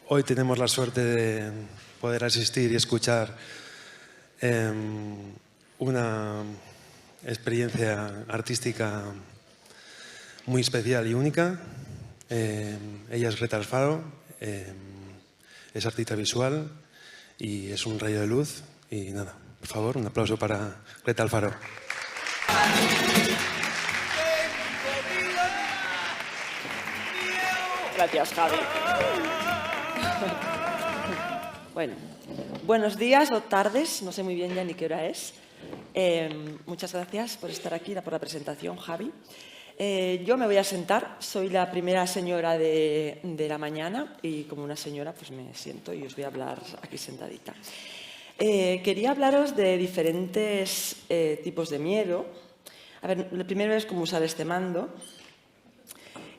Hoy tenemos la suerte de poder asistir y escuchar una experiencia artística muy especial y única. Ella es Greta Alfaro, es artista visual y es un rayo de luz. Y nada, por favor, un aplauso para Greta Alfaro. Gracias, Javi. Bueno, buenos días o tardes, no sé muy bien ya ni qué hora es. Muchas gracias por estar aquí, por la presentación, Javi. Yo me voy a sentar, soy la primera señora de la mañana y como una señora pues me siento y os voy a hablar aquí sentadita. Quería hablaros de diferentes tipos de miedo. A ver, lo primero es cómo usar este mando.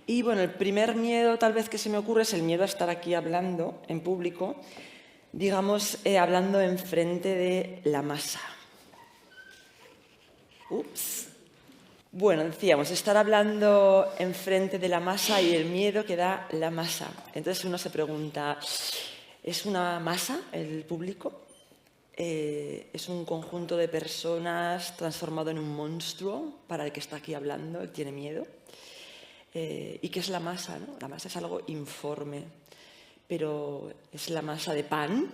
Y bueno, el primer miedo tal vez que se me ocurre es el miedo a estar aquí hablando en público, digamos, hablando enfrente de la masa. Ups. Bueno, decíamos, estar hablando enfrente de la masa y el miedo que da la masa. Entonces uno se pregunta, ¿es una masa el público? ¿Es un conjunto de personas transformado en un monstruo para el que está aquí hablando, él tiene miedo? ¿Y qué es la masa, no? La masa es algo informe, pero ¿es la masa de pan?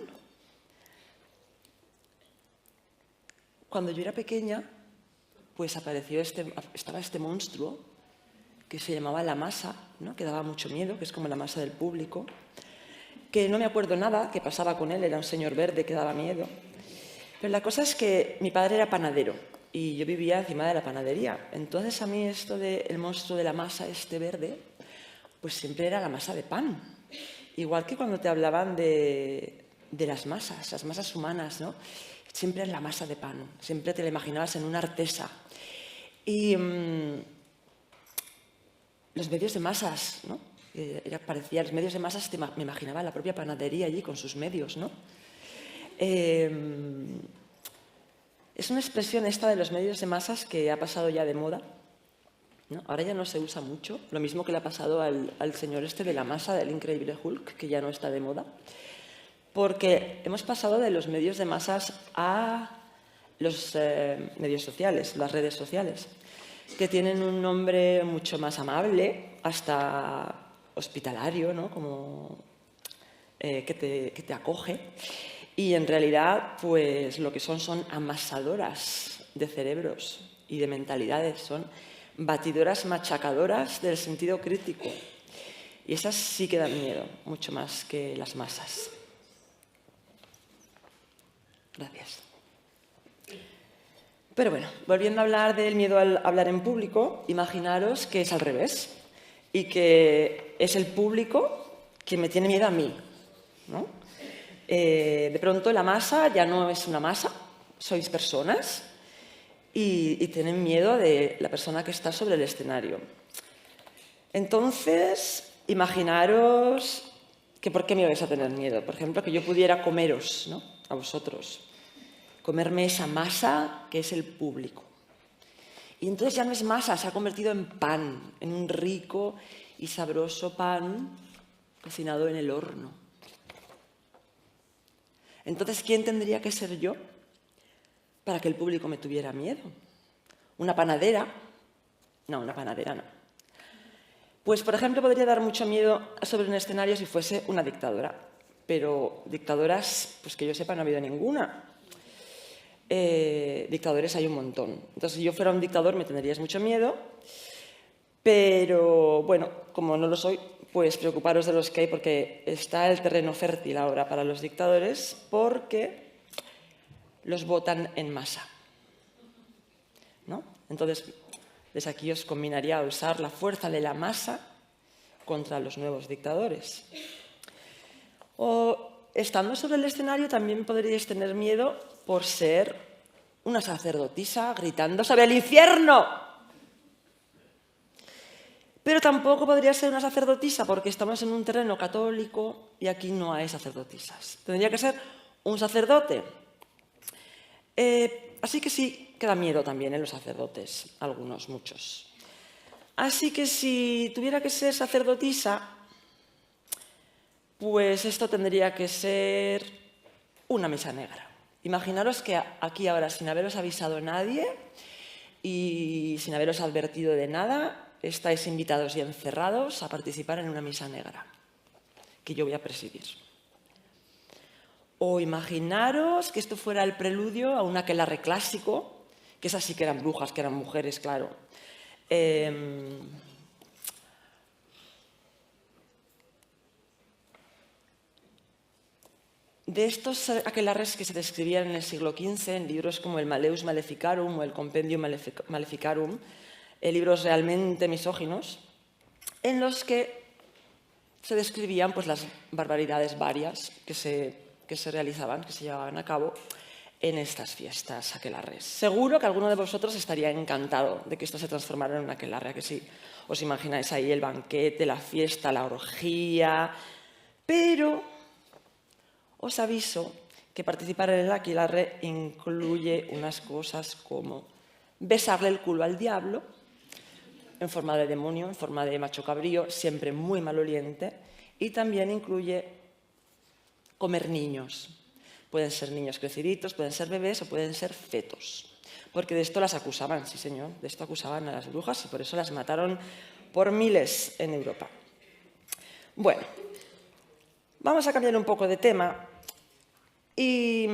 Cuando yo era pequeña, pues estaba este monstruo que se llamaba la masa, ¿no? Que daba mucho miedo, que es como la masa del público, que no me acuerdo nada qué pasaba con él, era un señor verde que daba miedo. Pero la cosa es que mi padre era panadero y yo vivía encima de la panadería. Entonces a mí esto del monstruo de la masa este verde, pues siempre era la masa de pan. Igual que cuando te hablaban de las masas humanas, ¿no? Siempre es la masa de pan, siempre te la imaginabas en una artesa. Y los medios de masas, ¿no? Los medios de masas, me imaginaba la propia panadería allí con sus medios, ¿no? Es una expresión esta de los medios de masas que ha pasado ya de moda, ¿no? Ahora ya no se usa mucho, lo mismo que le ha pasado al señor este de la masa del Increíble Hulk, que ya no está de moda, porque hemos pasado de los medios de masas a los medios sociales, las redes sociales, que tienen un nombre mucho más amable, hasta hospitalario, ¿no? Como que te acoge. Y en realidad, pues lo que son amasadoras de cerebros y de mentalidades, son batidoras machacadoras del sentido crítico. Y esas sí que dan miedo, mucho más que las masas. Gracias. Pero bueno, volviendo a hablar del miedo al hablar en público, imaginaros que es al revés y que es el público que me tiene miedo a mí, ¿no? De pronto la masa ya no es una masa, sois personas y tienen miedo de la persona que está sobre el escenario. Entonces, imaginaros que ¿por qué me vais a tener miedo? Por ejemplo, que yo pudiera comeros, ¿no? A vosotros, comerme esa masa que es el público. Y entonces ya no es masa, se ha convertido en pan, en un rico y sabroso pan cocinado en el horno. Entonces, ¿quién tendría que ser yo para que el público me tuviera miedo? ¿Una panadera? No, una panadera no. Pues, por ejemplo, podría dar mucho miedo sobre un escenario si fuese una dictadora. Pero dictadoras, pues que yo sepa, no ha habido ninguna. Dictadores hay un montón. Entonces, si yo fuera un dictador me tendríais mucho miedo. Pero, bueno, como no lo soy, pues preocuparos de los que hay porque está el terreno fértil ahora para los dictadores porque los votan en masa, ¿no? Entonces, desde aquí os combinaría a usar la fuerza de la masa contra los nuevos dictadores. O, estando sobre el escenario, también podríais tener miedo por ser una sacerdotisa gritando sobre el infierno. Pero tampoco podría ser una sacerdotisa porque estamos en un terreno católico y aquí no hay sacerdotisas. Tendría que ser un sacerdote. Así que sí, que da miedo también en los sacerdotes, algunos, muchos. Así que si tuviera que ser sacerdotisa, Pues esto tendría que ser una misa negra. Imaginaros que aquí ahora, sin haberos avisado a nadie y sin haberos advertido de nada, estáis invitados y encerrados a participar en una misa negra, que yo voy a presidir. O imaginaros que esto fuera el preludio a un aquelarre clásico, que esas sí que eran brujas, que eran mujeres, claro. De estos aquelarres que se describían en el siglo XV en libros como el Malleus Maleficarum o el Compendium Maleficarum, libros realmente misóginos, en los que se describían pues, las barbaridades varias que se realizaban, que se llevaban a cabo en estas fiestas aquelarres. Seguro que alguno de vosotros estaría encantado de que esto se transformara en un aquelarre, ¿a que sí? Os imagináis ahí el banquete, la fiesta, la orgía, pero os aviso que participar en el aquelarre incluye unas cosas como besarle el culo al diablo, en forma de demonio, en forma de macho cabrío, siempre muy maloliente, y también incluye comer niños. Pueden ser niños creciditos, pueden ser bebés o pueden ser fetos. Porque de esto las acusaban, sí señor, de esto acusaban a las brujas y por eso las mataron por miles en Europa. Bueno, vamos a cambiar un poco de tema y...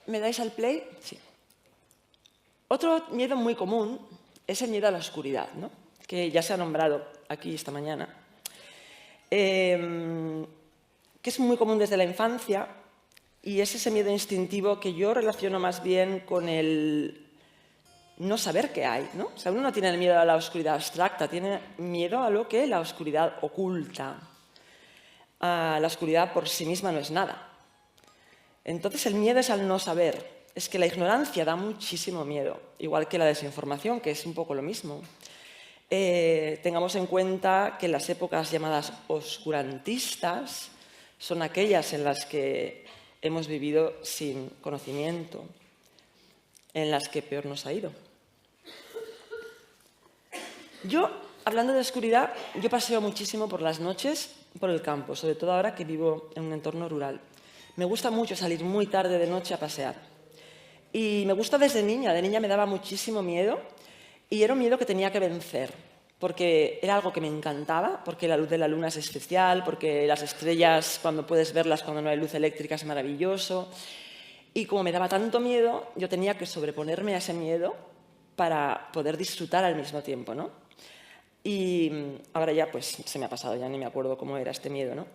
¿me dais al play? Sí. Otro miedo muy común es el miedo a la oscuridad, ¿no? Que ya se ha nombrado aquí esta mañana, que es muy común desde la infancia y es ese miedo instintivo que yo relaciono más bien con el no saber qué hay, ¿no? O sea, uno no tiene el miedo a la oscuridad abstracta, tiene miedo a lo que la oscuridad oculta. La oscuridad por sí misma no es nada. Entonces el miedo es al no saber. Es que la ignorancia da muchísimo miedo, igual que la desinformación, que es un poco lo mismo. Tengamos en cuenta que las épocas llamadas oscurantistas son aquellas en las que hemos vivido sin conocimiento, en las que peor nos ha ido. Yo, hablando de oscuridad, yo paseo muchísimo por las noches por el campo, sobre todo ahora que vivo en un entorno rural. Me gusta mucho salir muy tarde de noche a pasear. Y me gusta desde niña. De niña me daba muchísimo miedo y era un miedo que tenía que vencer, porque era algo que me encantaba, porque la luz de la luna es especial, porque las estrellas, cuando puedes verlas cuando no hay luz eléctrica, es maravilloso. Y como me daba tanto miedo, yo tenía que sobreponerme a ese miedo para poder disfrutar al mismo tiempo, ¿no? Y ahora ya pues se me ha pasado, ya ni me acuerdo cómo era este miedo, ¿no?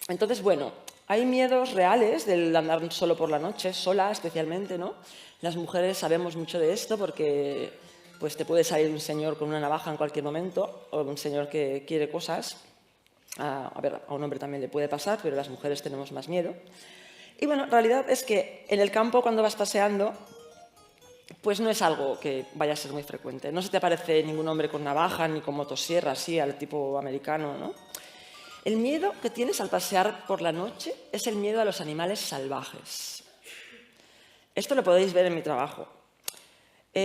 Entonces, bueno, hay miedos reales del andar solo por la noche, sola especialmente, ¿no? Las mujeres sabemos mucho de esto porque pues, te puede salir un señor con una navaja en cualquier momento o un señor que quiere cosas. A ver, a un hombre también le puede pasar, pero las mujeres tenemos más miedo. Y bueno, la realidad es que en el campo cuando vas paseando, pues no es algo que vaya a ser muy frecuente. No se te aparece ningún hombre con navaja ni con motosierra así al tipo americano, ¿no? El miedo que tienes al pasear por la noche es el miedo a los animales salvajes. Esto lo podéis ver en mi trabajo. Yo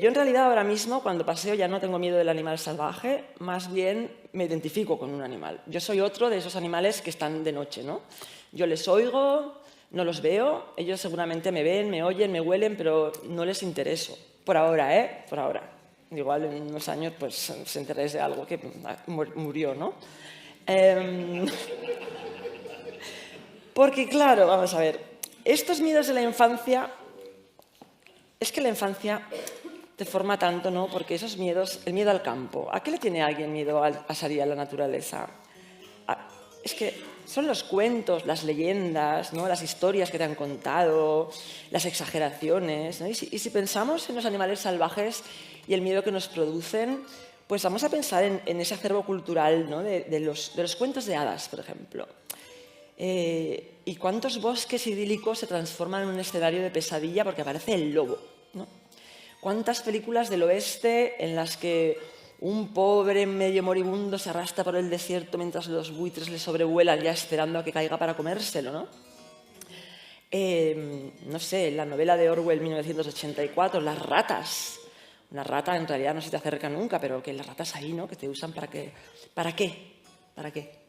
en realidad ahora mismo cuando paseo ya no tengo miedo del animal salvaje, más bien me identifico con un animal. Yo soy otro de esos animales que están de noche, ¿no? Yo les oigo, no los veo, ellos seguramente me ven, me oyen, me huelen, pero no les intereso. Por ahora, ¿eh? Por ahora. Igual en unos años pues se interese de algo que murió, ¿no? Porque claro, vamos a ver, estos miedos de la infancia, es que la infancia te forma tanto, ¿no? Porque esos miedos, el miedo al campo, ¿a qué le tiene alguien miedo a salir a la naturaleza? Es que son los cuentos, las leyendas, ¿no? Las historias que te han contado, las exageraciones, ¿no? Y si pensamos en los animales salvajes y el miedo que nos producen, pues vamos a pensar en ese acervo cultural, ¿no? de los cuentos de hadas, por ejemplo. ¿Y cuántos bosques idílicos se transforman en un escenario de pesadilla porque aparece el lobo, ¿no? ¿Cuántas películas del oeste en las que un pobre medio moribundo se arrastra por el desierto mientras los buitres le sobrevuelan ya esperando a que caiga para comérselo, ¿no? No sé, la novela de Orwell 1984, las ratas. Una rata en realidad no se te acerca nunca, pero que las ratas ahí, ¿no? Que te usan para qué. ¿Para qué? ¿Para qué?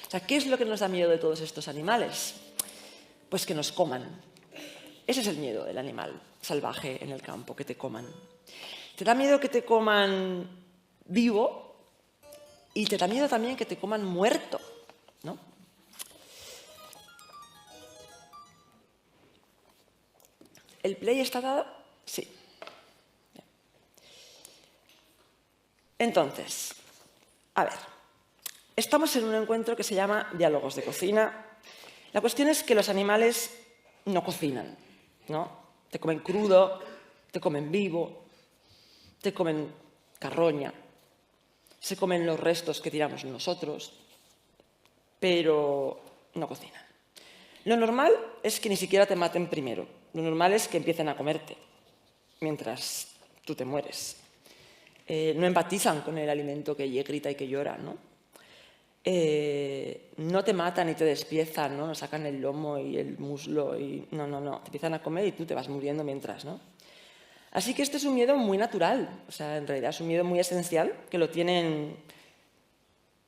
O sea, ¿qué es lo que nos da miedo de todos estos animales? Pues que nos coman. Ese es el miedo del animal salvaje en el campo, que te coman. Te da miedo que te coman vivo y te da miedo también que te coman muerto, ¿no? ¿El play está dado? Sí. Entonces, a ver, estamos en un encuentro que se llama Diálogos de Cocina. La cuestión es que los animales no cocinan, ¿no? Te comen crudo, te comen vivo, te comen carroña, se comen los restos que tiramos nosotros, pero no cocinan. Lo normal es que ni siquiera te maten primero. Lo normal es que empiecen a comerte mientras tú te mueres. No empatizan con el alimento que grita y que llora, ¿no? No te matan y te despiezan, ¿no? Nos sacan el lomo y el muslo y no. Te empiezan a comer y tú te vas muriendo mientras, ¿no? Así que este es un miedo muy natural. O sea, en realidad es un miedo muy esencial que lo tienen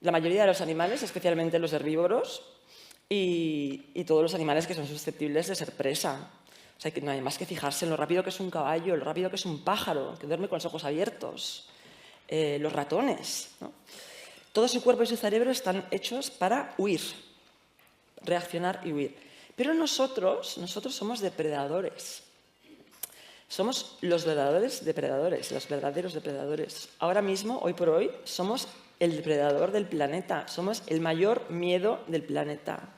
la mayoría de los animales, especialmente los herbívoros y todos los animales que son susceptibles de ser presa. O sea, que no hay más que fijarse en lo rápido que es un caballo, lo rápido que es un pájaro, que duerme con los ojos abiertos, los ratones, ¿no? Todo su cuerpo y su cerebro están hechos para huir, reaccionar y huir. Pero nosotros somos depredadores. Somos los verdaderos depredadores, los verdaderos depredadores. Ahora mismo, hoy por hoy, somos el depredador del planeta, somos el mayor miedo del planeta.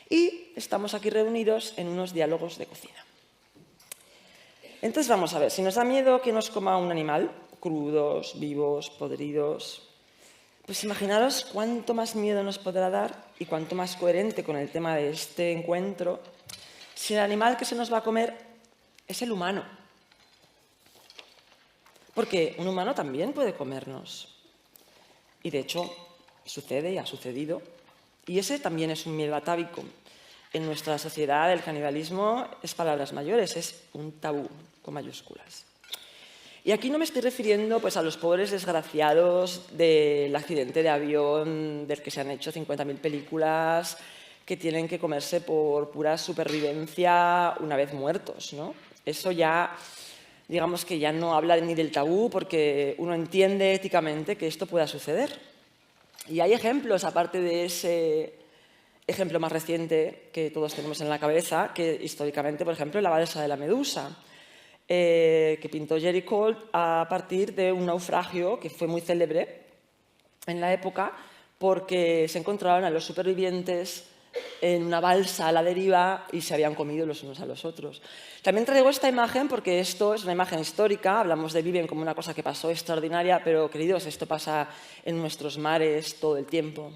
Y estamos aquí reunidos en unos diálogos de cocina. Entonces vamos a ver, si nos da miedo que nos coma un animal, crudos, vivos, podridos, pues imaginaros cuánto más miedo nos podrá dar y cuánto más coherente con el tema de este encuentro si el animal que se nos va a comer es el humano. Porque un humano también puede comernos. Y de hecho sucede y ha sucedido. Y ese también es un miedo atávico. En nuestra sociedad el canibalismo es palabras mayores, es un tabú con mayúsculas. Y aquí no me estoy refiriendo pues, a los pobres desgraciados del accidente de avión del que se han hecho 50.000 películas, que tienen que comerse por pura supervivencia una vez muertos, ¿no? Eso ya, digamos que ya no habla ni del tabú porque uno entiende éticamente que esto pueda suceder. Y hay ejemplos, aparte de ese ejemplo más reciente que todos tenemos en la cabeza, que históricamente, por ejemplo, la balsa de la Medusa, que pintó Jerry Colt a partir de un naufragio que fue muy célebre en la época porque se encontraron a los supervivientes en una balsa a la deriva y se habían comido los unos a los otros. También traigo esta imagen porque esto es una imagen histórica, hablamos de Viven como una cosa que pasó extraordinaria, pero queridos, esto pasa en nuestros mares todo el tiempo.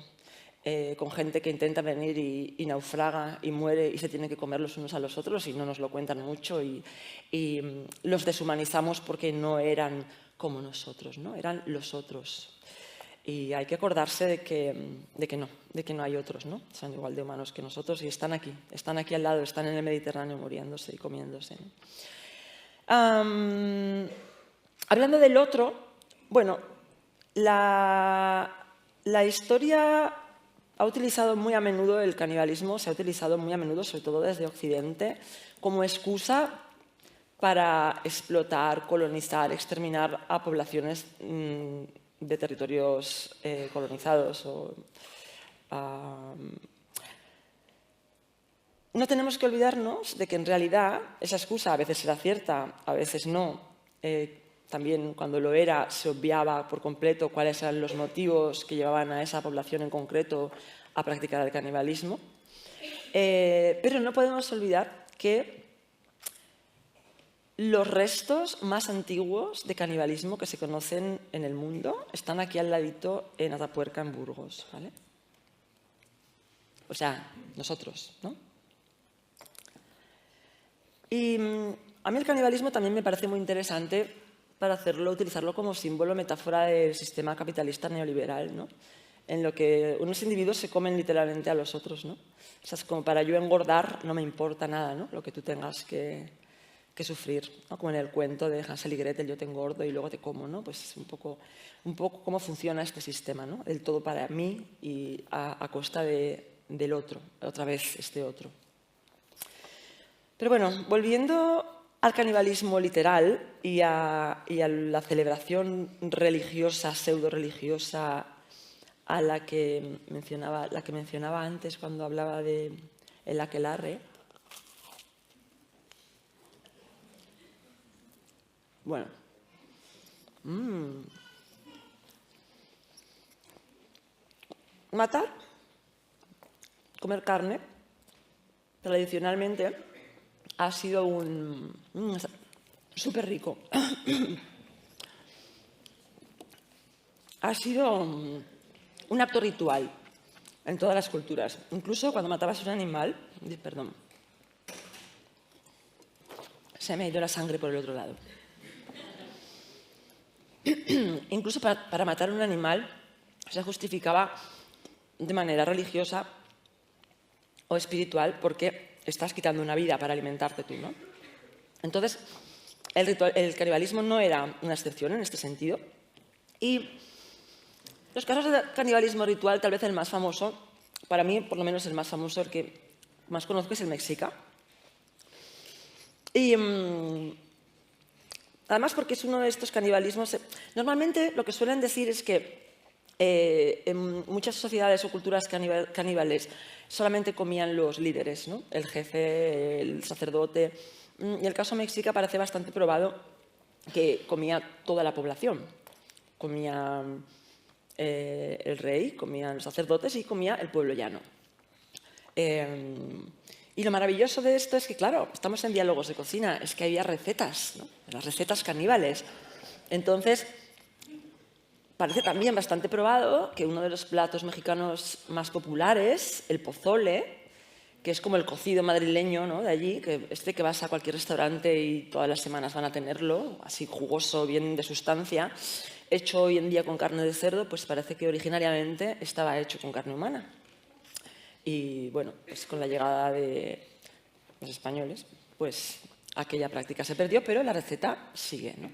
Con gente que intenta venir y naufraga y muere y se tienen que comer los unos a los otros y no nos lo cuentan mucho y los deshumanizamos porque no eran como nosotros, ¿no? Eran los otros. Y hay que acordarse de que no hay otros, ¿no? Son igual de humanos que nosotros y están aquí al lado, están en el Mediterráneo muriéndose y comiéndose, ¿no? Hablando del otro, bueno, la historia ha utilizado muy a menudo el canibalismo, se ha utilizado muy a menudo, sobre todo desde Occidente, como excusa para explotar, colonizar, exterminar a poblaciones de territorios colonizados. No tenemos que olvidarnos de que en realidad esa excusa a veces era cierta, a veces no. También cuando lo era se obviaba por completo cuáles eran los motivos que llevaban a esa población en concreto a practicar el canibalismo. Pero no podemos olvidar que los restos más antiguos de canibalismo que se conocen en el mundo están aquí al ladito en Atapuerca, en Burgos, ¿vale? O sea, nosotros, ¿no? Y a mí el canibalismo también me parece muy interesante para utilizarlo como símbolo, metáfora del sistema capitalista neoliberal, ¿no? En lo que unos individuos se comen literalmente a los otros, ¿no? O sea, es como para yo engordar no me importa nada, ¿no? Lo que tú tengas que que sufrir, ¿no? Como en el cuento de Hansel y Gretel, yo te engordo y luego te como, ¿no? Pues es un poco cómo funciona este sistema, ¿no? El todo para mí y a costa del otro, otra vez este otro. Pero bueno, volviendo al canibalismo literal y a la celebración religiosa, pseudo-religiosa a la que mencionaba antes cuando hablaba de el aquelarre. Bueno. Matar, comer carne, tradicionalmente ha sido súper rico. Ha sido un acto ritual en todas las culturas. Incluso cuando matabas un animal, perdón, se me ha ido la sangre por el otro lado. Incluso para matar un animal se justificaba de manera religiosa o espiritual porque estás quitando una vida para alimentarte tú, ¿no? Entonces, el canibalismo no era una excepción en este sentido. Y los casos de canibalismo ritual, tal vez el más famoso, para mí por lo menos el más famoso, el que más conozco es el mexica. Y además porque es uno de estos canibalismos. Normalmente lo que suelen decir es que en muchas sociedades o culturas caníbales solamente comían los líderes, ¿no? El jefe, el sacerdote. Y el caso mexica parece bastante probado que comía toda la población. Comía el rey, comían los sacerdotes y comía el pueblo llano. Y lo maravilloso de esto es que, claro, estamos en diálogos de cocina, es que había recetas, ¿no? Las recetas caníbales. Entonces, parece también bastante probado que uno de los platos mexicanos más populares, el pozole, que es como el cocido madrileño, ¿no? De allí, que vas a cualquier restaurante y todas las semanas van a tenerlo, así jugoso, bien de sustancia, hecho hoy en día con carne de cerdo, pues parece que originariamente estaba hecho con carne humana. Y bueno, pues con la llegada de los españoles, pues aquella práctica se perdió, pero la receta sigue, ¿no?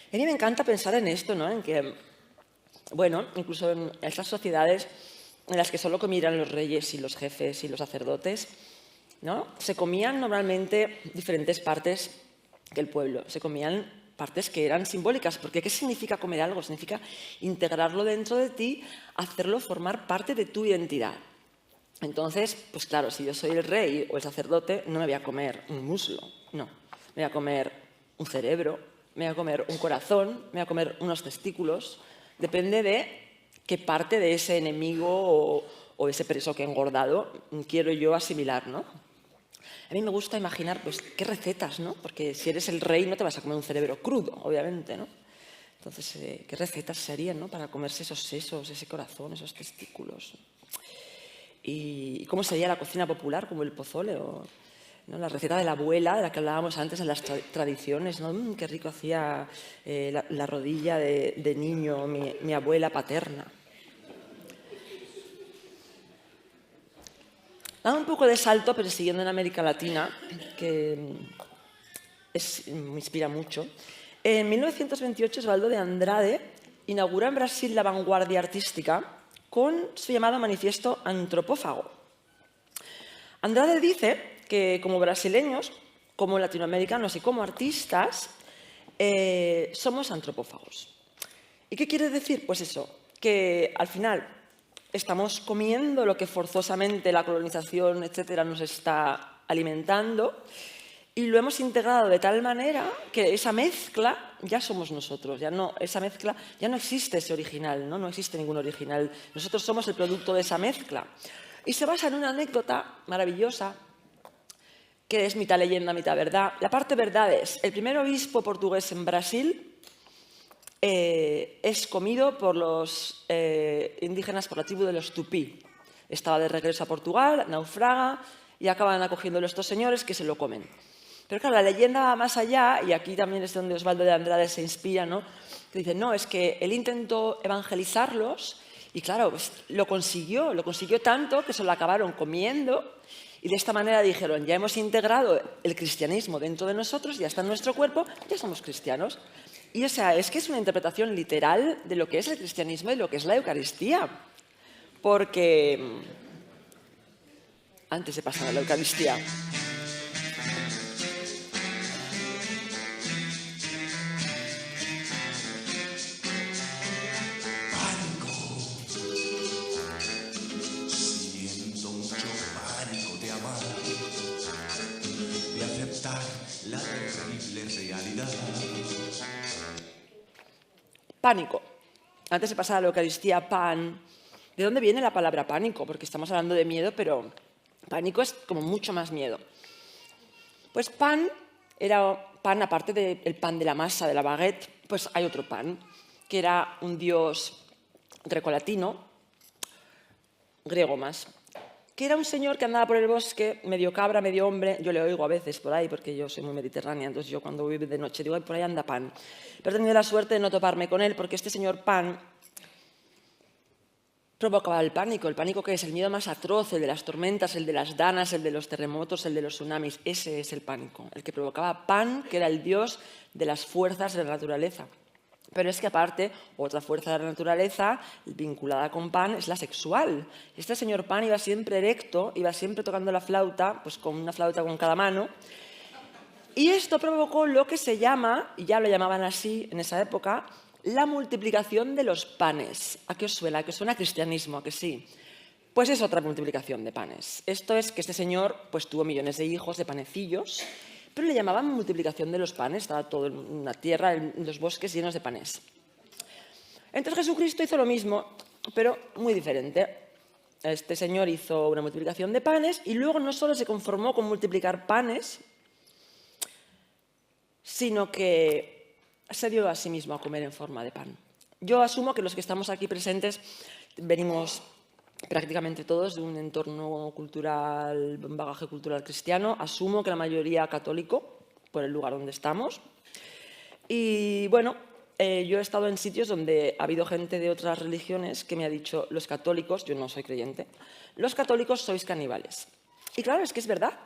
Y a mí me encanta pensar en esto, ¿no? En que, bueno, incluso en estas sociedades en las que solo comían los reyes y los jefes y los sacerdotes, ¿no? Se comían normalmente diferentes partes del pueblo, se comían partes que eran simbólicas, porque ¿qué significa comer algo? Significa integrarlo dentro de ti, hacerlo formar parte de tu identidad. Entonces, pues claro, si yo soy el rey o el sacerdote, no me voy a comer un muslo, no. Me voy a comer un cerebro, me voy a comer un corazón, me voy a comer unos testículos. Depende de qué parte de ese enemigo o ese preso que he engordado quiero yo asimilar, ¿no? A mí me gusta imaginar, pues, qué recetas, ¿no? Porque si eres el rey no te vas a comer un cerebro crudo, obviamente, ¿no? Entonces, ¿qué recetas se harían, ¿no? Para comerse esos sesos, ese corazón, esos testículos. ¿Y cómo sería la cocina popular, como el pozole o, ¿no? La receta de la abuela, de la que hablábamos antes en las tradiciones, ¿no? Qué rico hacía la rodilla de niño mi abuela paterna. Dando un poco de salto, pero siguiendo en América Latina, que me inspira mucho. En 1928, Osvaldo de Andrade inaugura en Brasil la vanguardia artística con su llamado Manifiesto Antropófago. Andrade dice que como brasileños, como latinoamericanos y como artistas, somos antropófagos. ¿Y qué quiere decir? Pues eso, que al final estamos comiendo lo que forzosamente la colonización, etcétera, nos está alimentando y lo hemos integrado de tal manera que esa mezcla ya somos nosotros, esa mezcla ya no existe ese original, ¿no? No existe ningún original. Nosotros somos el producto de esa mezcla. Y se basa en una anécdota maravillosa que es mitad leyenda, mitad verdad. La parte verdad es, el primer obispo portugués en Brasil es comido por los indígenas, por la tribu de los Tupí. Estaba de regreso a Portugal, naufraga y acaban acogiéndolo estos señores que se lo comen. Pero claro, la leyenda va más allá, y aquí también es donde Osvaldo de Andrade se inspira, ¿no? Que dice, no, es que él intentó evangelizarlos y claro, pues lo consiguió tanto que se lo acabaron comiendo Y de esta manera dijeron, ya hemos integrado el cristianismo dentro de nosotros, ya está en nuestro cuerpo, ya somos cristianos. Y o sea, es que es una interpretación literal de lo que es el cristianismo y lo que es la Eucaristía. Porque antes de pasar a la Eucaristía, Siento mucho pánico de amar, de aceptar la terrible realidad. pánico. Antes de pasar a la Eucaristía, pan. ¿De dónde viene la palabra pánico? Porque estamos hablando de miedo, pero pánico es como mucho más miedo. Pues pan era pan, aparte del pan de la masa, de la baguette, pues hay otro pan, que era un dios grecolatino, griego más, que era un señor que andaba por el bosque, medio cabra, medio hombre. Yo le oigo a veces por ahí, porque yo soy muy mediterránea, entonces yo cuando voy de noche digo, ay, por ahí anda Pan. Pero he tenido la suerte de no toparme con él, porque este señor Pan provocaba el pánico que es el miedo más atroz, el de las tormentas, el de las danas, el de los terremotos, el de los tsunamis. Ese es el pánico, el que provocaba Pan, que era el dios de las fuerzas de la naturaleza. Pero es que aparte, otra fuerza de la naturaleza vinculada con Pan es la sexual. Este señor Pan iba siempre erecto, iba siempre tocando la flauta, pues con una flauta con cada mano. Y esto provocó lo que se llama, y ya lo llamaban así en esa época, la multiplicación de los panes. ¿A qué os suena? ¿A qué os suena cristianismo? ¿A que sí? Pues es otra multiplicación de panes. Esto es que este señor pues, tuvo millones de hijos, de panecillos, pero le llamaban multiplicación de los panes. Estaba todo en una tierra, en los bosques llenos de panes. Entonces Jesucristo hizo lo mismo, pero muy diferente. Este señor hizo una multiplicación de panes y luego no solo se conformó con multiplicar panes, sino que se dio a sí mismo a comer en forma de pan. Yo asumo que los que estamos aquí presentes venimos prácticamente todos de un entorno cultural, un bagaje cultural cristiano. Asumo que la mayoría católico, por el lugar donde estamos. Y bueno, yo he estado en sitios donde ha habido gente de otras religiones que me ha dicho, los católicos, yo no soy creyente, los católicos sois caníbales. Y claro, es que es verdad.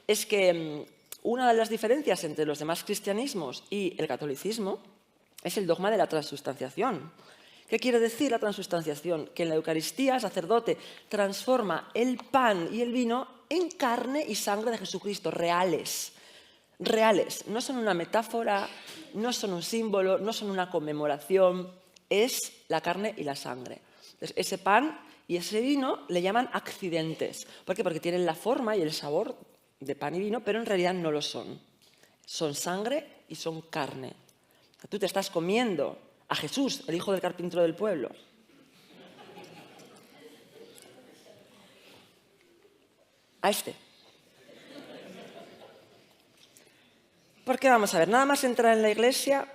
Es que una de las diferencias entre los demás cristianismos y el catolicismo es el dogma de la transustanciación. ¿Qué quiere decir la transustanciación? Que en la Eucaristía el sacerdote transforma el pan y el vino en carne y sangre de Jesucristo, reales. Reales. No son una metáfora, no son un símbolo, no son una conmemoración, es la carne y la sangre. Entonces, ese pan y ese vino le llaman accidentes. ¿Por qué? Porque tienen la forma y el sabor de pan y vino, pero en realidad no lo son. Son sangre y son carne. O sea, tú te estás comiendo a Jesús, el hijo del carpintero del pueblo. A este. Porque vamos a ver, nada más entrar en la iglesia,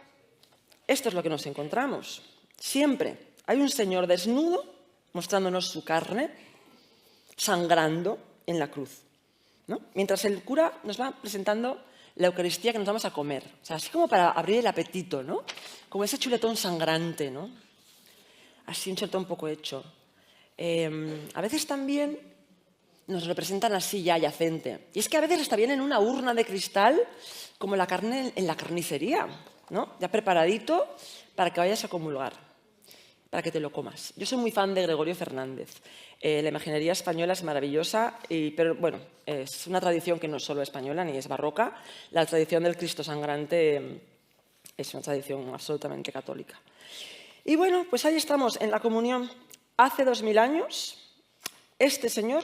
esto es lo que nos encontramos. Siempre hay un señor desnudo mostrándonos su carne, sangrando en la cruz, ¿no? Mientras el cura nos va presentando la Eucaristía que nos vamos a comer. O sea, así como para abrir el apetito, ¿no? Como ese chuletón sangrante, ¿no? Así un chuletón poco hecho. A veces también nos lo presentan así ya yacente. Y es que a veces está bien en una urna de cristal, como la carne en la carnicería, ¿no? Ya preparadito para que vayas a comulgar, para que te lo comas. Yo soy muy fan de Gregorio Fernández. La imaginería española es maravillosa, pero bueno, es una tradición que no es solo española ni es barroca. La tradición del Cristo sangrante es una tradición absolutamente católica. Y bueno, pues ahí estamos en la comunión. Hace 2000 años, este señor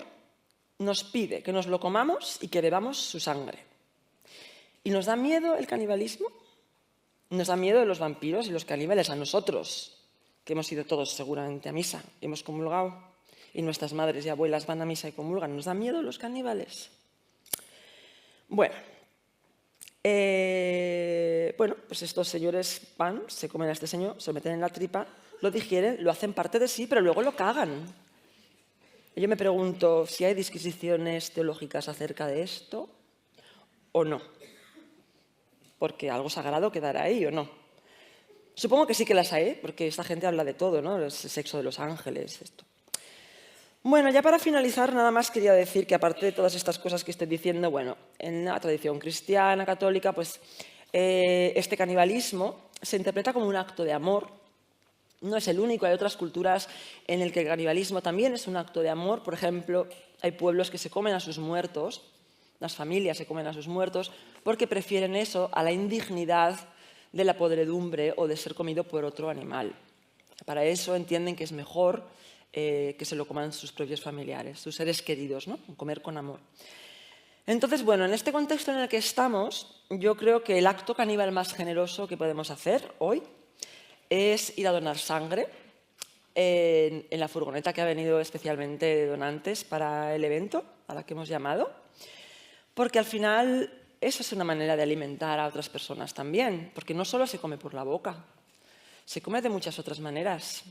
nos pide que nos lo comamos y que bebamos su sangre. ¿Y nos da miedo el canibalismo? ¿Nos da miedo los vampiros y los caníbales a nosotros, que hemos ido todos seguramente a misa, hemos comulgado, y nuestras madres y abuelas van a misa y comulgan? ¿Nos da miedo los caníbales? Bueno, pues estos señores van, se comen a este señor, se lo meten en la tripa, lo digieren, lo hacen parte de sí, pero luego lo cagan. Yo me pregunto si hay disquisiciones teológicas acerca de esto o no, porque algo sagrado quedará ahí o no. Supongo que sí que las hay, porque esta gente habla de todo, ¿no? El sexo de los ángeles, esto. Bueno, ya para finalizar, nada más quería decir que aparte de todas estas cosas que estoy diciendo, bueno, en la tradición cristiana, católica, pues este canibalismo se interpreta como un acto de amor. No es el único, hay otras culturas en las que el canibalismo también es un acto de amor. Por ejemplo, hay pueblos que se comen a sus muertos, las familias se comen a sus muertos, porque prefieren eso a la indignidad de la podredumbre o de ser comido por otro animal. Para eso entienden que es mejor que se lo coman sus propios familiares, sus seres queridos, ¿no? Comer con amor. Entonces, bueno, en este contexto en el que estamos, yo creo que el acto caníbal más generoso que podemos hacer hoy es ir a donar sangre en la furgoneta que ha venido especialmente de donantes para el evento, a la que hemos llamado, porque al final eso es una manera de alimentar a otras personas también, porque no solo se come por la boca, se come de muchas otras maneras.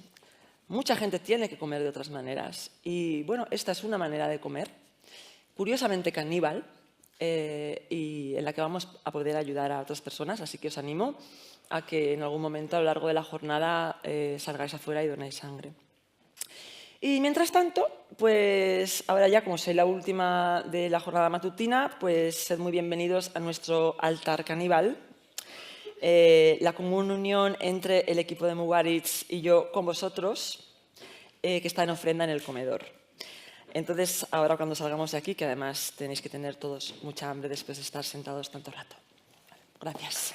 Mucha gente tiene que comer de otras maneras y, bueno, esta es una manera de comer, curiosamente caníbal, y en la que vamos a poder ayudar a otras personas, así que os animo a que en algún momento a lo largo de la jornada salgáis afuera y donéis sangre. Y mientras tanto, pues ahora ya como soy la última de la jornada matutina, pues sed muy bienvenidos a nuestro altar caníbal, la común unión entre el equipo de Mugaritz y yo con vosotros, que está en ofrenda en el comedor. Entonces, ahora cuando salgamos de aquí, que además tenéis que tener todos mucha hambre después de estar sentados tanto rato. Gracias.